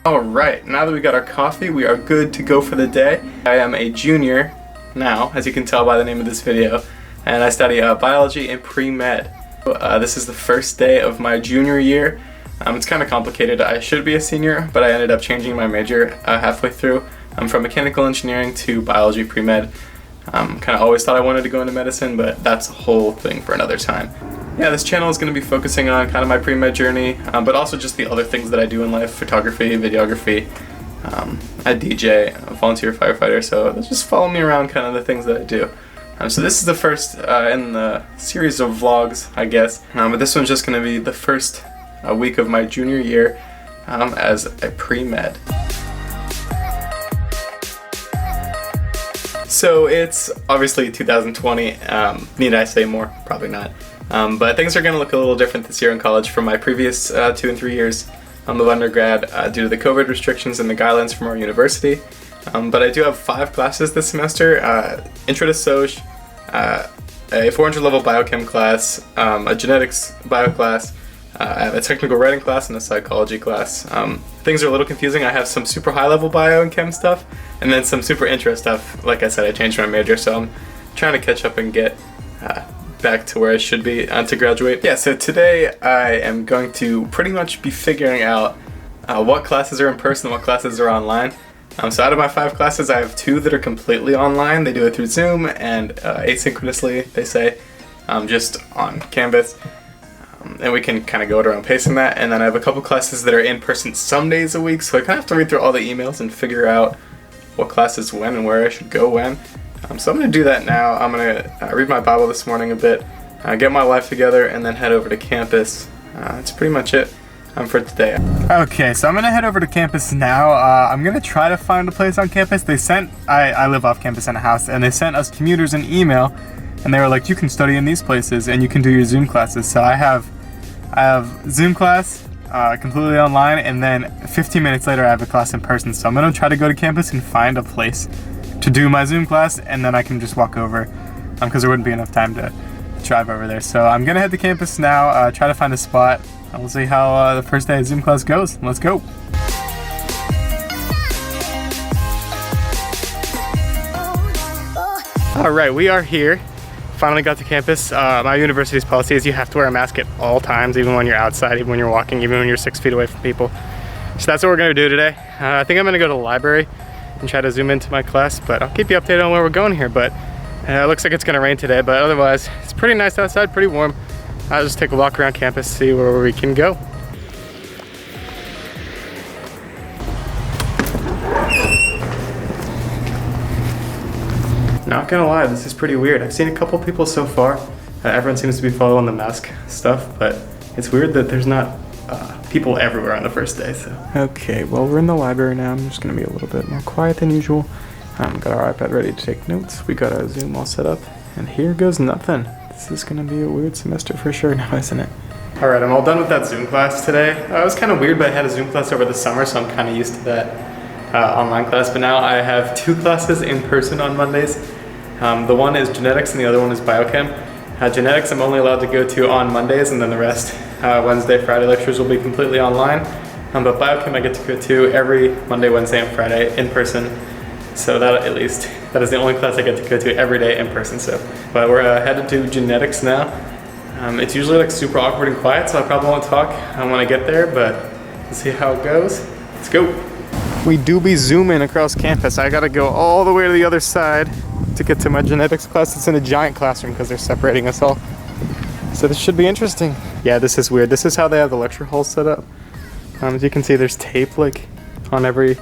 Alright, now that we got our coffee, we are good to go for the day. I am a junior now, as you can tell by the name of this video, and I study biology and pre-med. This is the first day of my junior year. It's kind of complicated. I should be a senior, but I ended up changing my major halfway through. I'm from mechanical engineering to biology pre-med. Kind of always thought I wanted to go into medicine, but that's a whole thing for another time. Yeah, this channel is going to be focusing on kind of my pre-med journey, but also just the other things that I do in life: photography, videography. I DJ, a volunteer firefighter, so just follow me around, kind of the things that I do. So this is the first in the series of vlogs, I guess, but this one's just going to be the first week of my junior year as a pre-med. So it's obviously 2020, need I say more? Probably not. But things are going to look a little different this year in college from my previous 2 and 3 years of undergrad due to the COVID restrictions and the guidelines from our university. But I do have 5 classes this semester: Intro to Soc, a 400 level biochem class, a genetics bio class, I have a technical writing class and a psychology class. Things are a little confusing. I have some super high level bio and chem stuff, and then some super intro stuff. Like I said, I changed my major, so I'm trying to catch up and get back to where I should be to graduate. Yeah, so today I am going to pretty much be figuring out what classes are in person, what classes are online. So out of my 5 classes, I have 2 that are completely online. They do it through Zoom and asynchronously, they say, just on Canvas. And we can kind of go at our own pace in that. And then I have a couple classes that are in person some days a week, so I kind of have to read through all the emails and figure out what classes when and where I should go when. So I'm going to do that now. I'm going to read my Bible this morning a bit, get my life together, and then head over to campus. That's pretty much it for today. Okay, so I'm going to head over to campus now. I'm going to try to find a place on campus. I live off campus in a house, and they sent us commuters an email, and they were like, you can study in these places and you can do your Zoom classes. So I have Zoom class completely online, and then 15 minutes later I have a class in person. So I'm going to try to go to campus and find a place to do my Zoom class, and then I can just walk over because there wouldn't be enough time to drive over there. So I'm going to head to campus now, try to find a spot, and we'll see how the first day of Zoom class goes. Let's go. All right, we are here. Finally got to campus. My university's policy is you have to wear a mask at all times, even when you're outside, even when you're walking, even when you're 6 feet away from people. So that's what we're gonna do today. I think I'm gonna go to the library and try to zoom into my class, but I'll keep you updated on where we're going here. But it looks like it's gonna rain today, but otherwise it's pretty nice outside, pretty warm. I'll just take a walk around campus, see where we can go. Not gonna lie, this is pretty weird. I've seen a couple people so far. Everyone seems to be following the mask stuff, but it's weird that there's not people everywhere on the first day. So okay, well, we're in the library now. I'm just gonna be a little bit more quiet than usual. Got our iPad ready to take notes. We got our Zoom all set up, and here goes nothing. This is gonna be a weird semester for sure now, isn't it? All right, I'm all done with that Zoom class today. It was kind of weird, but I had a Zoom class over the summer, so I'm kind of used to that online class. But now I have 2 classes in person on Mondays. The one is genetics and the other one is biochem. Genetics I'm only allowed to go to on Mondays, and then the rest, Wednesday, Friday lectures will be completely online. But biochem I get to go to every Monday, Wednesday, and Friday in person. So that is the only class I get to go to every day in person. But we're headed to genetics now. It's usually like super awkward and quiet, so I probably won't talk when I get there, but we'll see how it goes. Let's go. We do be zooming across campus. I gotta go all the way to the other side to get to my genetics class. It's in a giant classroom because they're separating us all. So this should be interesting. Yeah, this is weird. This is how they have the lecture hall set up. As you can see, there's tape like on every,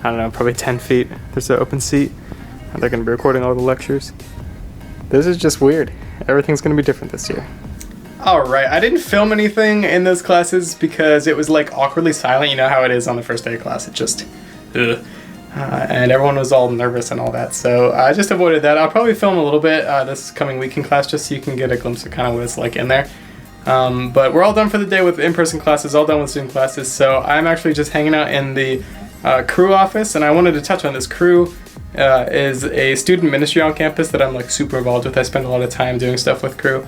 I don't know, probably 10 feet. There's an open seat, and they're gonna be recording all the lectures. This is just weird. Everything's gonna be different this year. All right, I didn't film anything in those classes because it was like awkwardly silent. You know how it is on the first day of class. It just, and everyone was all nervous and all that. So I just avoided that. I'll probably film a little bit this coming week in class just so you can get a glimpse of kind of what it's like in there. But we're all done for the day with in-person classes, all done with Zoom classes. So I'm actually just hanging out in the crew office, and I wanted to touch on this. Crew is a student ministry on campus that I'm like super involved with. I spend a lot of time doing stuff with crew.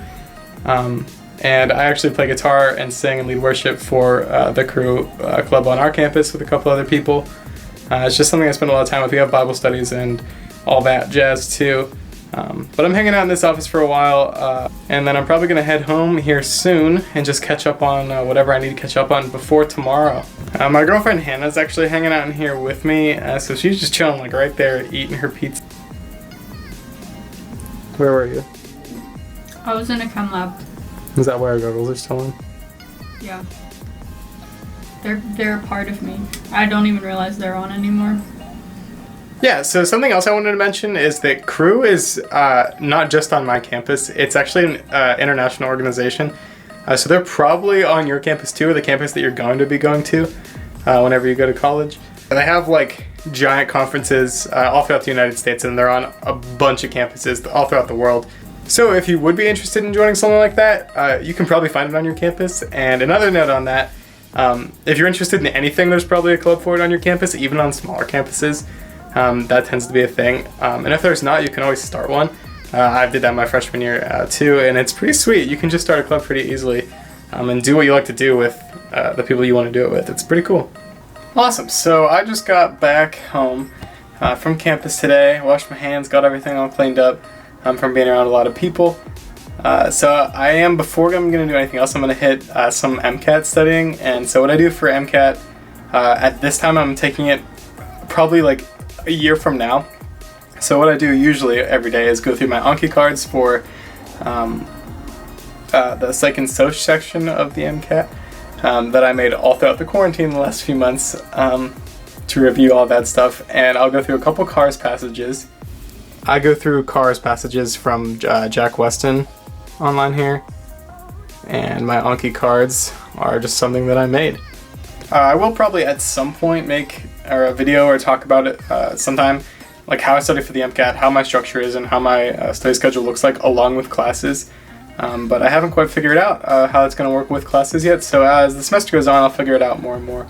and I actually play guitar and sing and lead worship for the Crew club on our campus with a couple other people. It's just something I spend a lot of time with. We have Bible studies and all that jazz too. But I'm hanging out in this office for a while, and then I'm probably going to head home here soon and just catch up on whatever I need to catch up on before tomorrow. My girlfriend Hannah's actually hanging out in here with me, so she's just chilling like right there eating her pizza. Where were you? I was in a chem lab. Is that where our goggles are still on? Yeah. They're a part of me. I don't even realize they're on anymore. Yeah, so something else I wanted to mention is that Crew is not just on my campus. It's actually an international organization. So they're probably on your campus too, or the campus that you're going to be going to whenever you go to college. And they have like giant conferences all throughout the United States, and they're on a bunch of campuses all throughout the world. So if you would be interested in joining something like that, you can probably find it on your campus. And another note on that, if you're interested in anything, there's probably a club for it on your campus, even on smaller campuses. That tends to be a thing. And if there's not, you can always start one. I did that my freshman year too, and it's pretty sweet. You can just start a club pretty easily and do what you like to do with the people you want to do it with. It's pretty cool. Awesome. So I just got back home from campus today, washed my hands, got everything all cleaned up from being around a lot of people. So I am, before I'm going to do anything else, I'm going to hit some MCAT studying. And so what I do for MCAT, at this time I'm taking it probably like a year from now. So what I do usually every day is go through my Anki cards for the Psych and Soc section of the MCAT that I made all throughout the quarantine the last few months to review all that stuff. And I'll go through a couple CARS passages. I go through CARS passages from Jack Weston online here, and my Anki cards are just something that I made. I will probably at some point make a video or talk about it sometime, like how I study for the MCAT, how my structure is, and how my study schedule looks like along with classes. But I haven't quite figured out how it's going to work with classes yet, so as the semester goes on, I'll figure it out more and more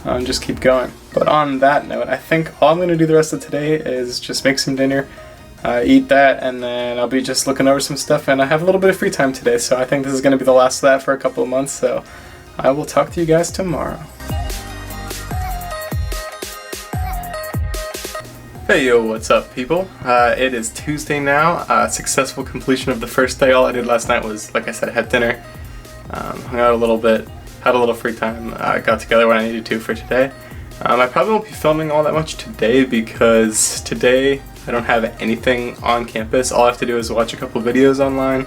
and just keep going. But on that note, I think all I'm going to do the rest of today is just make some dinner, eat that, and then I'll be just looking over some stuff, and I have a little bit of free time today, so I think this is going to be the last of that for a couple of months, so I will talk to you guys tomorrow. Hey yo, what's up people? It is Tuesday now, successful completion of the first day. All I did last night was, like I said, I had dinner, hung out a little bit, had a little free time, got together when I needed to for today. I probably won't be filming all that much today because today I don't have anything on campus. All I have to do is watch a couple videos online,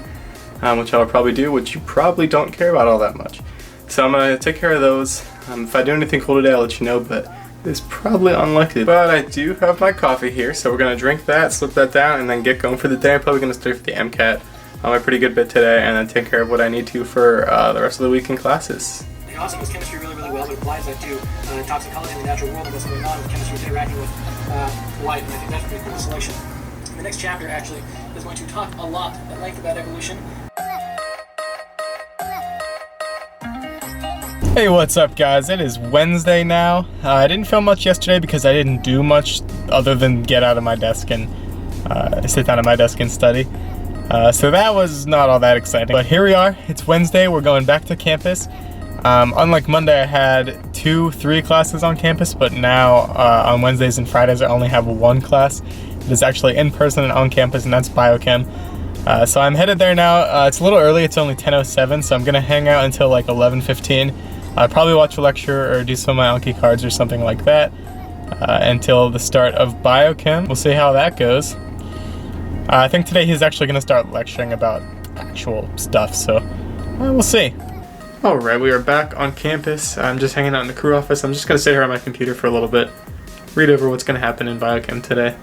which I'll probably do, which you probably don't care about all that much. So I'm going to take care of those. If I do anything cool today, I'll let you know, but it's probably unlikely. But I do have my coffee here, so we're going to drink that, slip that down, and then get going for the day. I'm probably going to study for the MCAT a pretty good bit today, and then take care of what I need to for the rest of the week in classes. The awesome was chemistry really well, but it applies that to toxicology in the natural world and what's going on with chemistry interacting with light, and I think that's a pretty cool selection. The next chapter actually is going to talk a lot at length about evolution. Hey, what's up guys? It is Wednesday now. I didn't film much yesterday because I didn't do much other than get out of my desk and sit down at my desk and study. So that was not all that exciting. But here we are, it's Wednesday, we're going back to campus. Unlike Monday, I had 2-3 classes on campus, but now on Wednesdays and Fridays I only have one class. It is actually in person and on campus, and that's biochem. So I'm headed there now. It's a little early, it's only 10:07, so I'm gonna hang out until like 11:15. I'll probably watch a lecture or do some of my Anki cards or something like that until the start of biochem. We'll see how that goes. I think today he's actually going to start lecturing about actual stuff, so we'll see. Alright, we are back on campus. I'm just hanging out in the Crew office. I'm just going to sit here on my computer for a little bit, read over what's going to happen in biochem today.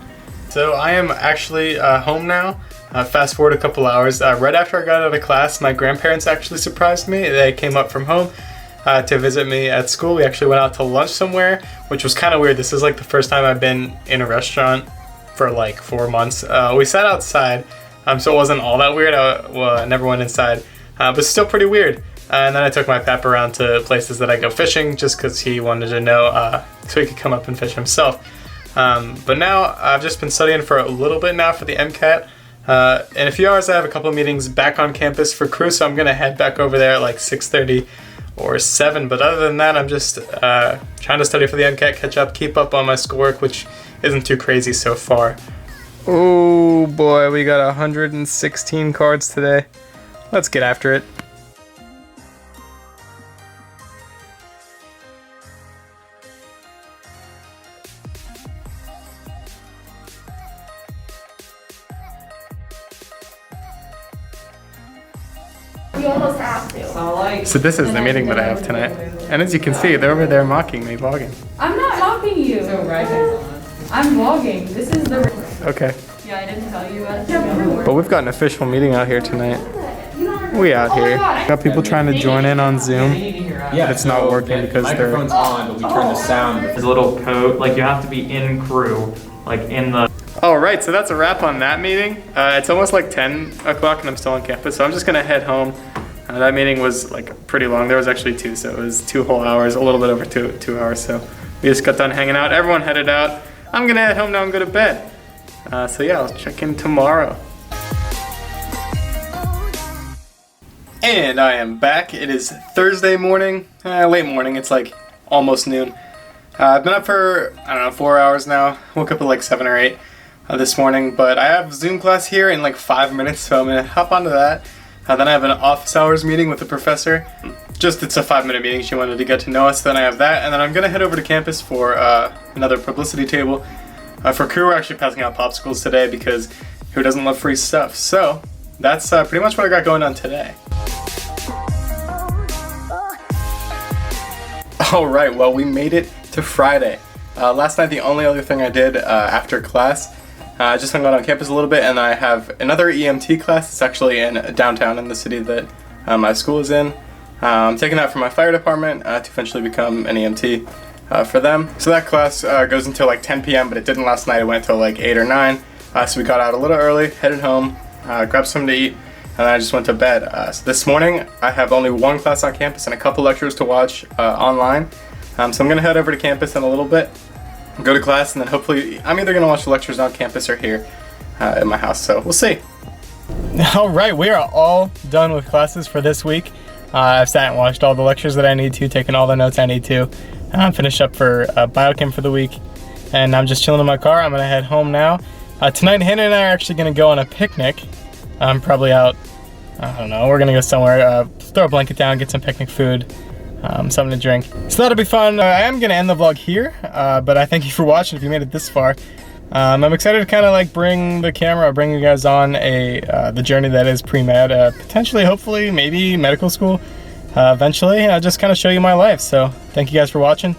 So I am actually home now. Fast forward a couple hours. Right after I got out of class, my grandparents actually surprised me. They came up from home to visit me at school. We actually went out to lunch somewhere, which was kind of weird. This is like the first time I've been in a restaurant for like 4 months. We sat outside, so it wasn't all that weird. I never went inside, but still pretty weird. And then I took my pap around to places that I go fishing just because he wanted to know so he could come up and fish himself. But now I've just been studying for a little bit now for the MCAT. In a few hours, I have a couple of meetings back on campus for crew, so I'm gonna head back over there at like 6:30 or 7. But other than that, I'm just trying to study for the MCAT, catch up, keep up on my schoolwork, which isn't too crazy so far. Oh boy, we got 116 cards today. Let's get after it. You almost have to. So this is the meeting that I have tonight. And as you can see, they're over there mocking me, vlogging. I'm not mocking you. I'm vlogging. This is the. Okay. Yeah, I didn't tell you about. But we've got an official meeting out here tonight. We out here. Got people trying to join in on Zoom. Yeah, it's not working because they're. microphone's on, but we turn the sound. There's a little code, like you have to be in crew, like in the. All right, so that's a wrap on that meeting. It's almost like 10 o'clock and I'm still on campus, so I'm just gonna head home. That meeting was like pretty long. There was actually 2, so it was 2 whole hours, a little bit over two hours. So we just got done hanging out. Everyone headed out. I'm gonna head home now and go to bed. So yeah, I'll check in tomorrow. And I am back. It is Thursday morning, late morning. It's like almost noon. I've been up for, I don't know, 4 hours now. Woke up at like 7 or 8 this morning, but I have Zoom class here in like 5 minutes, so I'm gonna hop onto that. Then I have an office hours meeting with the professor. It's a 5-minute meeting. She wanted to get to know us. Then I have that, and then I'm gonna head over to campus for another publicity table. For crew, we're actually passing out popsicles today because who doesn't love free stuff? So that's pretty much what I got going on today. All right, well, we made it to Friday. Last night, the only other thing I did after class, I just hung out on campus a little bit, and I have another EMT class. It's actually in downtown in the city that my school is in. I'm taking that from my fire department to eventually become an EMT for them. So that class goes until like 10 p.m., but it didn't last night. It went until like 8 or 9. So we got out a little early, headed home, grabbed something to eat, and then I just went to bed. So this morning, I have only 1 class on campus and a couple lectures to watch online. So I'm gonna head over to campus in a little bit, go to class, and then hopefully I'm either gonna watch the lectures on campus or here at my house, so we'll see. All right, we are all done with classes for this week. I've sat and watched all the lectures that I need to, taken all the notes I need to. I'm finished up for biochem for the week, and I'm just chilling in my car. I'm gonna head home now. Tonight, Hannah and I are actually gonna go on a picnic. I'm probably out, I don't know, we're gonna go somewhere, throw a blanket down, get some picnic food, something to drink. So that'll be fun. I am gonna end the vlog here, but I thank you for watching if you made it this far. I'm excited to kind of like bring the camera, bring you guys on the journey that is pre-med, potentially, hopefully, maybe medical school, eventually, just kind of show you my life. So thank you guys for watching.